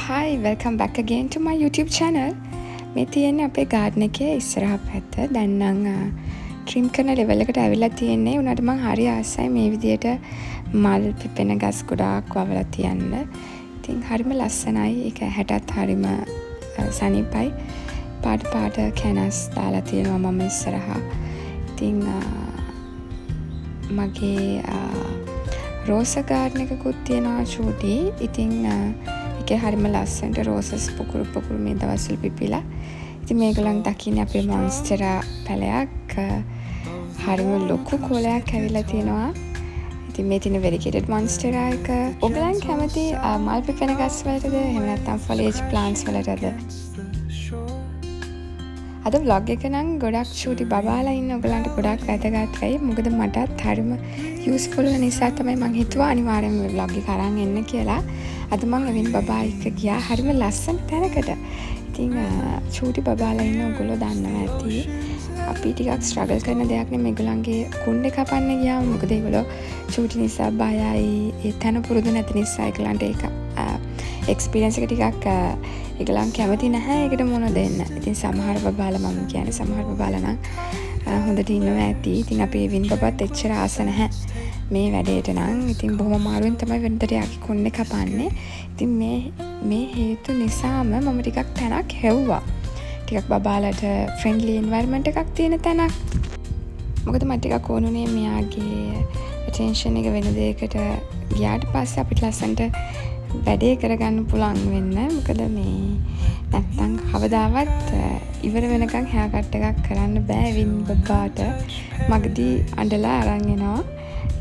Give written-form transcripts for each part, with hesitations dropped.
Hi, welcome back again to my YouTube channel. මේ තියෙන්නේ අපේ garden එකේ ඉස්සරහ පැත්ත. දැන් නම් trim කරන level එකට ඇවිල්ලා තියෙන්නේ. උනාට මම හරි ආසයි මේ විදියට මල් පිපෙන ගස් ගොඩාක් වවලා තියන්න. ඉතින් හරිම ලස්සනයි. ඒක හැටත් හරිම සනීපයි. පාට කැනස් දාලා තියෙනවා මම ඉස්සරහා. ඉතින් මගේ රෝස garden එකකුත් තියෙනවා චූටි. ඉතින් ඒකේ හරිම ලස්සනට රෝසස් පුකුරු මේ දවස්වල පිපිලා. ඉතින් මේගොල්ලන් දකින්නේ අපේ මොන්ස්ටරා පැලයක් හරිම ලොකු කොලයක් ඇවිල්ලා තියෙනවා. ඉතින් මේ තියෙන variegated monstera එක. ඔයගලන් කැමති මල් පිපෙන ගස් වලටද එහෙම නැත්නම් foliage plants වලටද? අද vlog එක නම් ගොඩක් චූටි බබාලා ඉන්න ඔයගලන්ට ගොඩක් වැදගත් වෙයි. මොකද මටත් හරිම useful වෙන නිසා තමයි මම හිතුවා අනිවාර්යෙන්ම මේ vlog එක අරන් එන්න කියලා. අද මම එවින් බබා එක්ක ගියා හරිම ලස්සන තැනකට. ඉතින් චූටි බබාලා ඉන්න ඔයගොල්ලෝ දන්නවා ඇති. අපි ටිකක් struggle කරන දෙයක් නේ මේගොල්ලන්ගේ කුණ්ඩේ කපන්න ගියාම. මොකද ඒගොල්ලෝ චූටි නිසා බයයි. ඒ තැන පුරුදු නැති නිසා ඒගොල්ලන්ට ඒක experience එක ටිකක් ඒගොල්ලන් කැමති නැහැ ඒකට මොන දෙන්න. ඉතින් සමහර බබාලා මම කියන්නේ සමහර බබාලා නම් හොඳට ඉන්නවා ඇති. ඉතින් අපි එවින් බබාත් එච්චර ආස නැහැ මේ වැඩේට නම්. ඉතින් බොහොම අමාරුවෙන් තමයි වෙනදට යාගේ කුණ්ඩේ කපන්නේ. ඉතින් මේ හේතු නිසාම මම ටිකක් තැනක් හෙව්වා. ටිකක් බබාලට ෆ්‍රෙන්ඩ්ලි එන්වයරන්මන්ට් එකක් තියෙන තැනක්. මොකද මට ටිකක් ඕනුනේ මෙයාගේ attention එක වෙන දෙයකට ගියාට පස්සේ අපිට ලස්සනට වැඩේ කරගන්න පුළුවන් වෙන්න. මොකද මේ නැත්තම් කවදාවත් ඉවර වෙනකන් hair cut එකක් කරන්න බෑ වින් බබාට. මගදී අඬලා අරන් එනවා.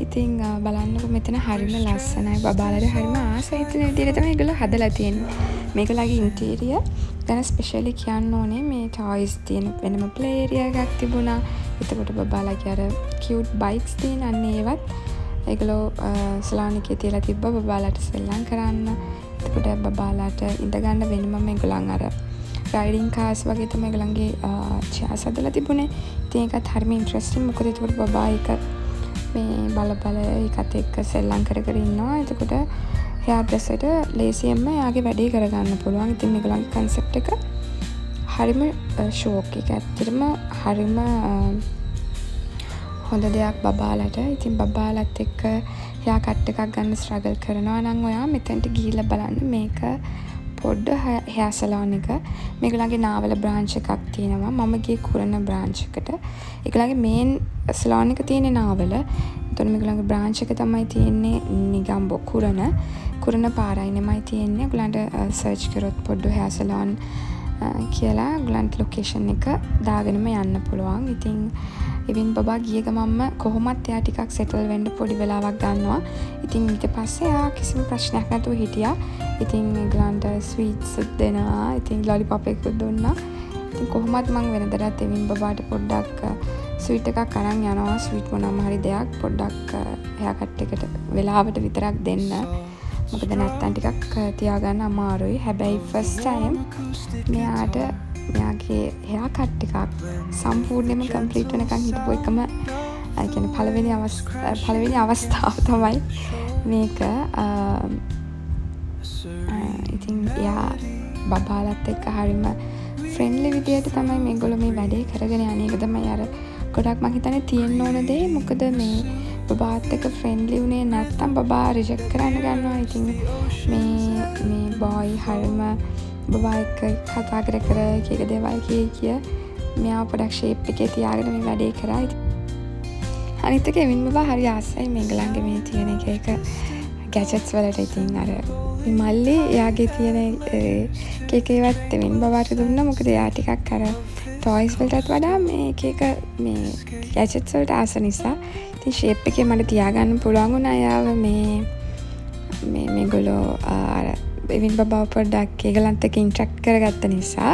ඉතින් බලන්නකො මෙතන හරිම ලස්සනයි. බබාලට හරිම ආස හිතෙන විදිහට තමයි ඒගොල්ලෝ හදලා තියෙන්නේ. මේගොල්ලන්ගේ ඉන්ටීරියර් ගැන ස්පෙෂලි කියන්න ඕනේ. මේ ටොයිස් තියෙන වෙනම ප්ලේ ඒරියා එකක් තිබුණා. එතකොට බබාලගේ අර කියුට් බයික්ස් තියෙන අන්න ඒවත් ඒගොල්ලෝ සලෝන් එකේ තියලා තිබ්බා බබාලට සෙල්ලම් කරන්න. එතකොට බබාලට ඉඳ ගන්න වෙනම මේගොල්ලන් අර රයිඩින් කාර්ස් වගේ තමයි ඒගොල්ලන්ගේ චෙයාර්ස් හදලා තිබුණේ. ඉතින් ඒකත් හරිම ඉන්ටරෙස්ටිං. මොකද එතකොට බබා එක මේ බල එකත් එක්ක සෙල්ලම් කර ඉන්නවා. එතකොට hair dressට ලේසියෙන්ම යාගේ වැඩේ කරගන්න පුළුවන්. ඉතින් මේගොල්ලන්ගේ concept එක හරිම ෂෝක් එක. ඇත්තටම හරිම හොඳ දෙයක් බබාලට. ඉතින් බබාලත් එක්ක hair cut එකක් ගන්න struggle කරනවා නම් ඔයා මෙතනට ගිහිල්ලා බලන්න. මේක පොඩ්ඩ hair salon එක. මේගොල්ලන්ගේ නාවල branch එකක් තියෙනවා. මම ගියේ කුරණ branch එකට. ඒගොල්ලන්ගේ main salon එක තියෙන්නේ නාවල. එතකොට මේගොල්ලන්ගේ branch එක තමයි තියෙන්නේ නිගම්බෝ කුරණ පාරයි නෙමයි තියෙන්නේ. ඔයගලන්ට search කරොත් පොඩ්ඩ hair salon කියලා ඔයගලන්ට location එක දාගෙනම යන්න පුළුවන්. ඉතින් එවින් බබා ගිය ගමන්ම කොහොමත් එයා ටිකක් settle වෙන්න පොඩි වෙලාවක් ගන්නවා. ඉතින් ඊට පස්සේ එයා කිසිම ප්‍රශ්නයක් නැතුව හිටියා. ඉතින් ඒගොල්ලන්ට sweets දෙනවා. ඉතින් lollipop එකක් දුන්නා. ඉතින් කොහොමත් මම වෙනදටත් එවින් බබාට පොඩ්ඩක් ස්වීට් එකක් අරන් යනවා. ස්වීට් මොනවාම හරි දෙයක් පොඩ්ඩක් hair cut එකට වෙලාවට විතරක් දෙන්න. මොකද නැත්තම් ටිකක් තියාගන්න අමාරුයි. හැබැයි first time මෙයාගේ hair cut එකක් සම්පූර්ණයෙන්ම complete වෙනකන් හිටපු එකම කියන්නේ පළවෙනි අවස්ථාව තමයි මේක. ඉතින් එයා බබාලත් එක්ක හරිම ෆ්‍රෙන්ඩ්ලි විදියට තමයි මේගොල්ලෝ මේ වැඩේ කරගෙන යන්නේ. ඒක තමයි අර ගොඩක් මම හිතන්නේ තියෙන්න ඕන දේ. මොකද මේ බබාත් එක්ක ෆ්‍රෙන්ඩ්ලි වුණේ නැත්තම් බබා රිජෙක්ට් කරන්න ගන්නවා. ඉතින් මේ බොයි හරිම බබා එක්ක කතා කර එක දේවල් කිය මෙයා පොඩක් ෂේප් එකේ තියාගෙන මේ වැඩේ කරා. අනිත් එක එවින් බබා හරි ආසයි මේගොල්ලන්ගේ මේ තියෙන එක ගැජට්ස් වලට. ඉතින් අර මල්ලි එයාගේ තියෙන එකේවත් එවින් බබාට දුන්නා. මොකද එයා ටිකක් අර ටොයිස් වලටත් වඩා මේ එක මේ ගැජට්ස් වලට ආස නිසා. ඉතින් ෂේප් එකේ මට තියාගන්න පුළුවන් වුණා එයාව. මේගොල්ලෝ අර එවින් බබා පොඩ්ඩක් ඒගොල්ලන්ත් එක්ක ඉන්ටරැක්ට් කරගත්ත නිසා.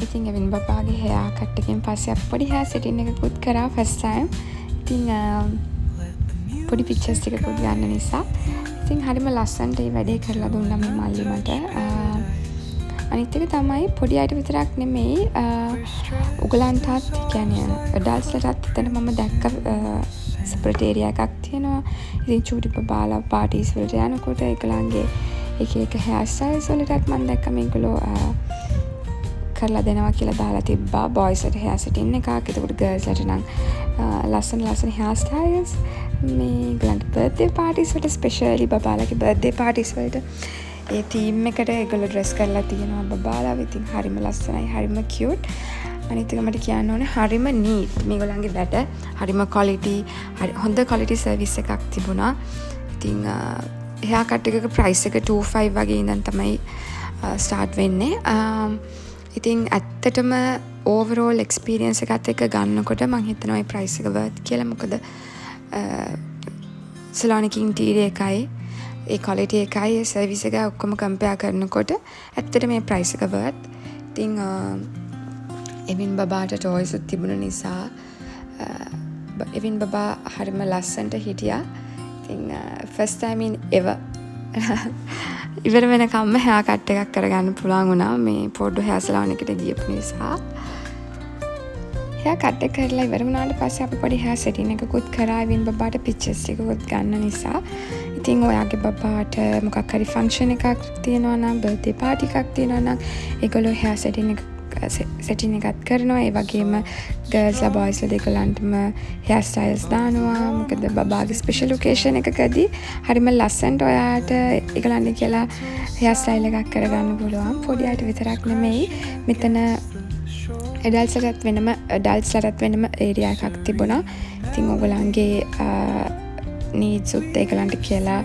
ඉතින් එවින් බබාගේ hair cut එකෙන් පස්සේ අපි පොඩි hair setting එකකුත් කරා first time. ඉතින් පොඩි pictures ටිකකුත් ගන්න නිසා. ඉතින් හරිම ලස්සනට මේ වැඩේ කරලා දුන්නා මේ මල්ලි මට. අනිත් එක තමයි පොඩි අයට විතරක් නෙමෙයි උගලන්ටත් කියන්නේ adultsලටත් එතන මම දැක්ක separate area එකක් තියෙනවා. ඉතින් චූටි බබාලා parties වලට යනකොට ඒගොල්ලන්ගේ එක hair styles වලටත් මම දැක්ක මේගොල්ලෝ කරලා දෙනවා කියලා දාලා තිබ්බා. boys ලට hair setting එකක්. එතකොට girls ලට නම් ලස්සන hair styles. මේගොල්ලන්ගේ birthday parties වලට specially බබාලාගේ birthday parties වලට ඒ theme එකට ඒගොල්ලෝ dress කරලා තියෙනවා බබාලා. ඉතින් හරිම ලස්සනයි, හරිම cute. අනිත් එක මට කියන්න ඕනේ හරිම neat. මේගොල්ලන්ගේ වැඩ හරිම quality, හොඳ quality service එකක් තිබුණා. ඉතින් hair cut එකක price එක 25 වගේ ඉඳන් තමයි start වෙන්නේ. ඉතින් ඇත්තටම overall experience එකත් එක්ක ගන්නකොට මම හිතනවා මේ price එක worth කියලා. මොකද salon එකේ interior එකයි ඒ quality එකයි ඒ service එක ඔක්කොම compare කරනකොට ඇත්තට මේ price එක worth. ඉතින් එවින් බබාට toys උත් තිබුණ නිසා එවින් බබා හරිම ලස්සනට හිටියා. ඉතින් first time in ever ඉවර වෙනකම්ම hair cut එකක් කරගන්න පුළුවන් වුණා මේ පොඩ්ඩු hair salon එකට ගියපු නිසා. hair cut එක කරලා ඉවර වුණාට පස්සේ අපි පොඩි hair setting එකකුත් කරා. එවින් බබාට pictures ටිකකුත් ගන්න නිසා. ඉතින් ඔයාගේ බබාට මොකක් හරි function එකක් තියෙනවා නම්, birthday party එකක් තියෙනවා නම් ඒගොල්ලෝ hair setting එකක් කරනවා. ඒ වගේම girls ලා boys ලා දෙකලන්ටම hair styles දානවා. මොකද බබාගේ special occasion එකකදී හරිම ලස්සනට ඔයාට ඒගොල්ලන්ට කියලා hair style එකක් කරගන්න පුළුවන්. පොඩි අයට විතරක් නෙමෙයි. මෙතන adults ලටත් වෙනම area එකක් තිබුණා. ඉතින් ඔයගොල්ලන්ගේ needs උත් ඒගොල්ලන්ට කියලා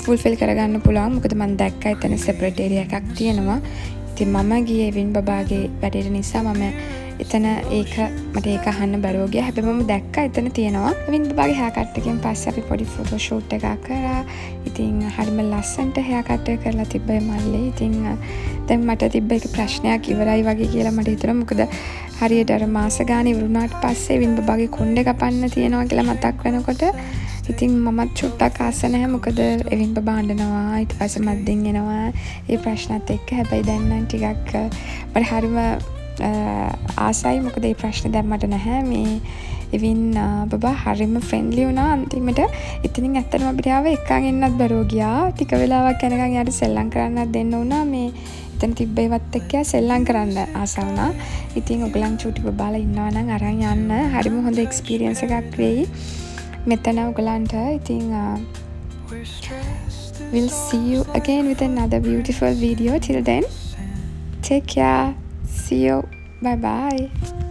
fulfill කරගන්න පුළුවන්. මොකද මම දැක්කා එතන separate area එකක් තියෙනවා. ඉතින් මම ගියේ එවින් බබාගේ වැඩේට නිසා මම එතන මට ඒක අහන්න බැරුව ගියා. හැබැයි මම දැක්කා එතන තියෙනවා. එවින් බබාගේ hair cut එකෙන් පස්සේ අපි පොඩි photo shoot එකක් කරා. ඉතින් හරිම ලස්සනට hair cut එක කරලා තිබ්බේ මල්ලේ. ඉතින් දැන් මට තිබ්බ එක ප්‍රශ්නයක් ඉවරයි වගේ කියලා මට හිතුණා. මොකද හරියට අර මාස ගානේ ඉවරුණාට පස්සේ එවින් බබාගේ කොණ්ඩේ කපන්න තියෙනවා කියලා මතක් වෙනකොට ඉතින් මමත් චුට්ටක් ආස නැහැ. මොකද එවින් බබා අඬනවා, ඊට පස්සේ මද්දෙන් එනවා. ඒ ප්‍රශ්නත් එක්ක හැබැයි දැන් නම් ටිකක් මට හරිම ආසයි. මොකද මේ ප්‍රශ්නේ දැන් මට නැහැ. මේ එවින් බබා හරිම ෆ්‍රෙන්ඩ්ලි වුණා. අන්තිමට ඉතින් ඇත්තටම අපිට ආව එක්කන් එන්නත් බැරුව ගියා. ටික වෙලාවක් යනකම් යාට සෙල්ලම් කරන්නත් දෙන්න වුණා. මේ එතන තිබ්බ ඒවත් එක්ක සෙල්ලම් කරන්න ආස වුණා. ඉතින් ඔයගලන් චූටි බබාලා ඉන්නවා නම් අරන් යන්න. හරිම හොඳ එක්ස්පීරියන්ස් එකක් වෙයි මෙතන ඔයගලන්ට. ඉතින් we'll see you again with another beautiful video. Till then, take care. See you. Bye bye.